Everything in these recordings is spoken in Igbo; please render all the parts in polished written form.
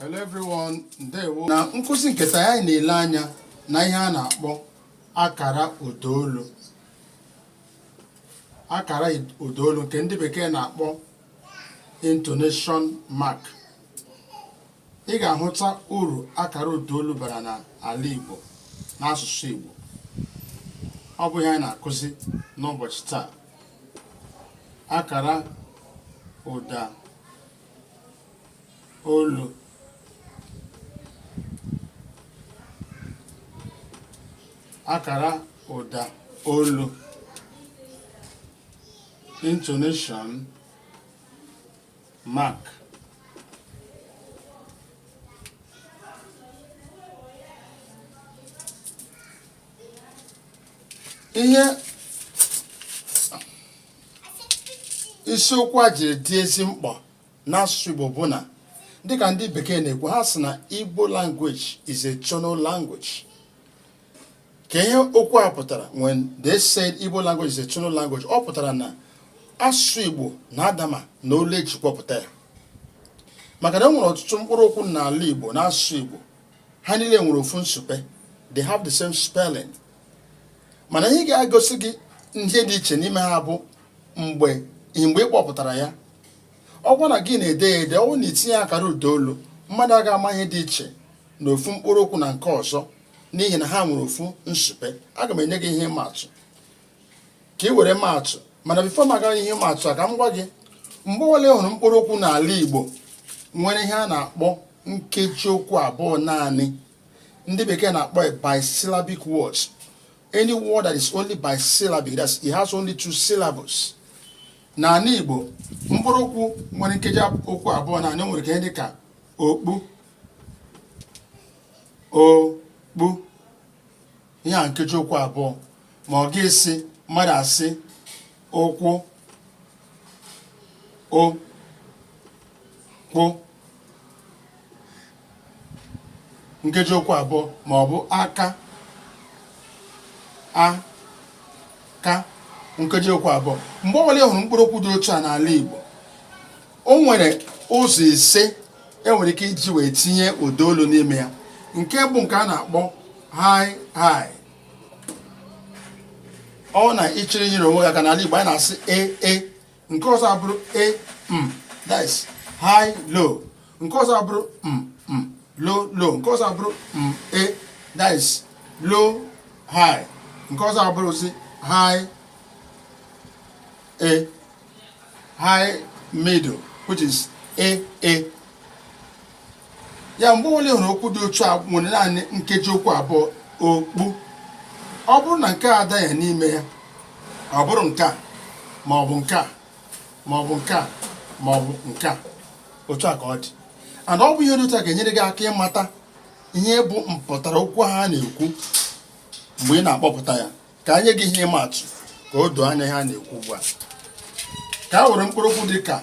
Hello everyone, ndewo. Na nkụzi nketa ya na-ele anya na ihe a na-akpọ akara ụdaolu. Akara ụdaolu nke ndị bekee na-akpọ intonation mark. Ị ga-ahụta uru akara ụdaolu bara n'ala Igbo, n'asụsụ Igbo. Ọ bụ ihe anyị na-akụzi n'ụbọchị taa. Akara ụdaolu. Akara ụdaolu. Intonation mark. Ihe isiokwu a jiri dị ezi mkpa n'asụsụ Igbo bụ na dịka ndị bekee na-ekwu, ha sị na Igbo language is a tonal language. Ka ihe okwu a pụtara, when they said Igbo language is a tonal language, ọ pụtara na asụsụ Igbo na-adama na olu eji kpọpụta ya. Maka na e nwere ọtụtụ mkpụrụ okwu n'ala Igbo na asụsụ Igbo, ha niile nwere ofu nsupe, they have the same spelling. Mana ihe ga-egosi gị ihe dị iche n'ime ha bụ mgbe ị kpọpụtara ya. Ọgwa na gị na-ede ya ede, ọwụ na itinye akara ụdaolu, mmadụ agaghị ama ihe dị iche na ofu mkpụrụ okwu na nke ọzọ, n'ihi na ha nwere ofu nsupe. Aga m enye gị ihe maatụ ka ị were maatụ, mana bifo m agaghị ihe maatụ a ka m gwa gị, mgbe ole hụrụ mkpụrụ okwu n'ala Igbo nwere ihe a na-akpọ nkeji okwu abụọ naanị. Ndị bekee na-akpọ bisyllabic words. Any word that is only bisyllabic, it has only 2 syllables. N'ala Igbo, mkpụrụ okwu nwere nkeji okwu abụọ naanị nwere ihe dị ka okpu, okpu, ihe a nkeji okwu abụọ. Ma ọ ga-esi mmadụ asị ụkwụ, okpu, nkeji okwu abụọ, ma ọ bụ aka, aka, nkeji okwu abụọ. Mgbe ọbụla ị hụrụ mkpụrụ okwu dị otu a n'ala Igbo, o nwere ụzọ ise enwere ike iji wee tinye ụdaolu n'ime ya. Nke bụ nke a na-akpọ hai hai. Ọ na ịchịrị nyere onwe ya ka n'ala Igbo anyị na-asị e. Nke ọzọ abụrụ that is high low. Nke ọzọ abụrụ low low. Nke ọzọ abụrụ that is low high. Nke ọzọ abụrụzi high high middle, which is a. Ya mgbe ole hụrụ okwu dị otu a nwere naanị nkeji okwu abụọ, okpu, ọ bụrụ na nke a adaghị n'ime ya, ọ bụrụ nke a ma ọ bụ nke a ma ọ bụ nke a ma ọ bụ nke a, otu a ka ọ dị. And ọ bụ ihe dị otu a ga-enyere gị aka ịmata ihe bụ mpụtara okwu ha na-ekwu mgbe ị na-akpọpụta ya. Ka anyị gị ihe maatụ ka o doo anya ihe a na-ekwu ugbu a. Ka a were mkpụrụ okwu dị ka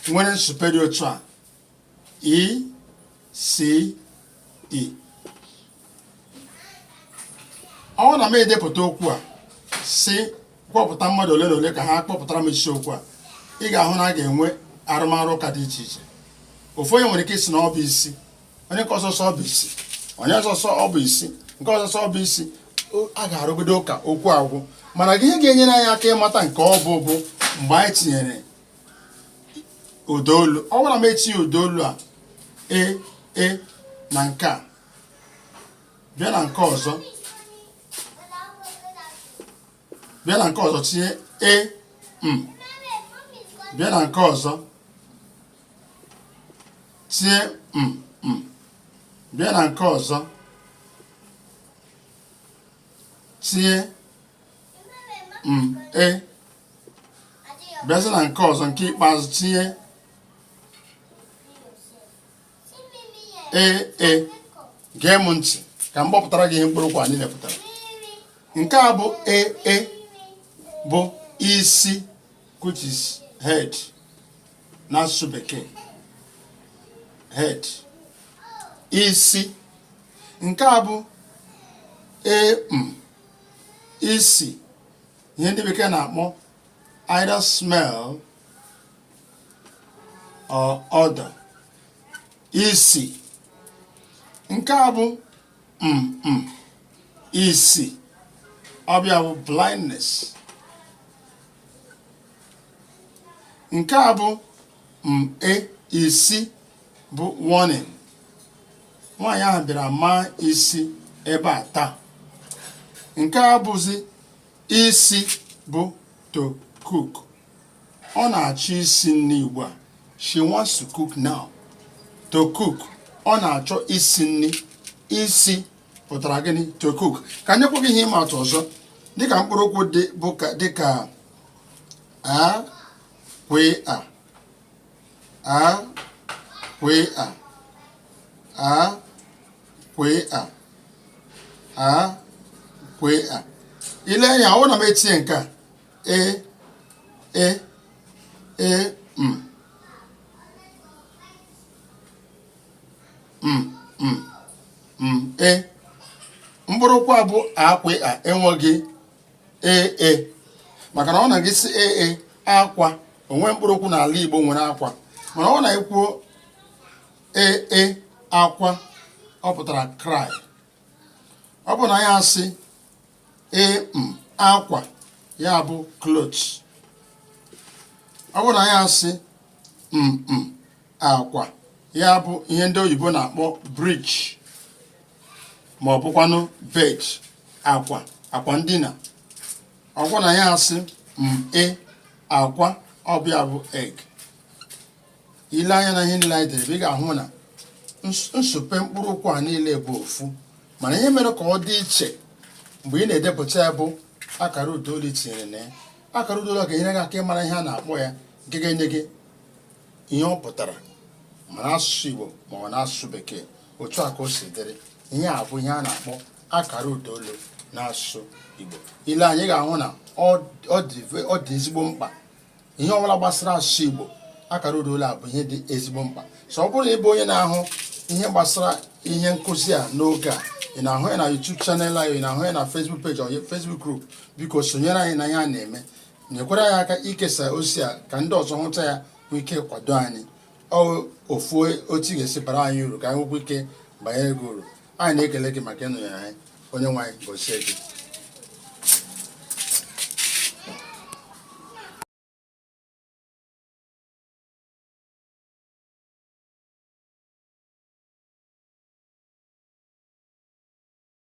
nwere nsupe dị otu a, E, C, E. Ọ na m edepụta okwu a si kpọpụta mmadụ ole na ole ka ha kpọpụtara m isiokwu a, ị ga-ahụ na a ga-enwe arụmarụ ụka dị iche iche. Ofu onye nwere ike isi na ọ bụ isi, onye nke ọzọsọ ọ bụ isi, onye ọzọsọ ọ bụ isi, nke ọzọsọ ọ bụ isi. A ga-arụgodo ụka okwu agwụ. Mana ihe ga-enyere anyị aka ịmata nke ọ bụ mgbe anyị tinyere ụdaolu. Ọ bụrụ na m etinye ụdaolu a na nke a, bịa na nke ọzọ, bịa na nke ọzọ tinye bịa na nke ọzọ tinye bịa na nke ọzọ tinye bịazi na nke ọzọ, nke ikpeazụ tinye gee m ntị ka m gbapụtara gị ihe mkpụrụ okwu anyị lepụtara. Nke a bụ bụ isi, which is head n'asụsụ bekee, head, isi. Nke a bụ isi, ihe ndị bekee na-akpọ either smell or odor. isi. Nke a bụ isi, ọbịa bụ blindness. Nke a bụ isi bụ warning. Nwaanyị ahụ bịara maa isi ebe a taa. Nke a bụzi isi bụ to cook. Ọ na-achọ isi nri ugbu a. She wants to cook now. To cook, ọ na-achọ isi nri. Isi pụtara gịnị? To cook. Ka anyị kwuo gị ihe ịma atụ ọzọ dịka mkpụrụ okwu dịka a kwe a a kwe a a kwe a a kwe a. Ile anya ọ na m etinye nke a mkpụrụ okwu a bụ akwe a enweghị maka na ọ na gị si akwa. Onwe mkpụrụ okwu n'ala Igbo nwere akwa, mana ọ na-ekwuo akwa, ọ pụtara cry. Ọ bụ na ya asị akwa, ya bụ clothes. Ọ bụ na ya asị akwa, ya bụ ihe ndị oyibo na-akpọ bridge, ma ọ bụkwanụ bed, akwa ndina. Ọ bụ na ya asị akwa, ọbịa bụ egg. Ile anya na ihe niile anyị dere, ị ga-ahụ na nsupe mkpụrụ okwu a niile bụ ofu, mana ihe mere ka ọ dị iche mgbe ị na-edepụta ya bụ akara ụdaolu tinyere na ya. Akara ụdaolu ga-enyere gị aka ịmara ihe a na-akpọ ya, nke ga-enye gị ihe ọ pụtara ma n'asụsụ Igbo ma ọ n'asụsụ Bekee. Otu a ka o si dịrị. Ihe a bụ ihe a na-akpọ akara ụdaolu n'asụsụ Igbo. Ile anyị ga-ahụ na ọ dị ezigbo mkpa. Ihe ọbụla gbasara asụsụ Igbo, akara ụdaolu a bụ ihe dị ezigbo mkpa. So ọ bụrụ na ị bụ onye na-ahụ ihe gbasara ihe nkụzi a n'oge a, ị na-ahụ ya na YouTube channel anyị, ị na-ahụ ya na Facebook page or Facebook group, biko sonyere anyị na ihe a na-eme. Nyekwara anyị aka ikesa ozi a ka ndị ọzọ hụta ya, nwee ike kwado anyị. Ofu otu ị ga-esi bara anyị uru ka anyị nwekwa ike banyere gị uru. Anyị na-ekele gị maka ịnọnyere anyị. Onye nwe anyị gozie gị.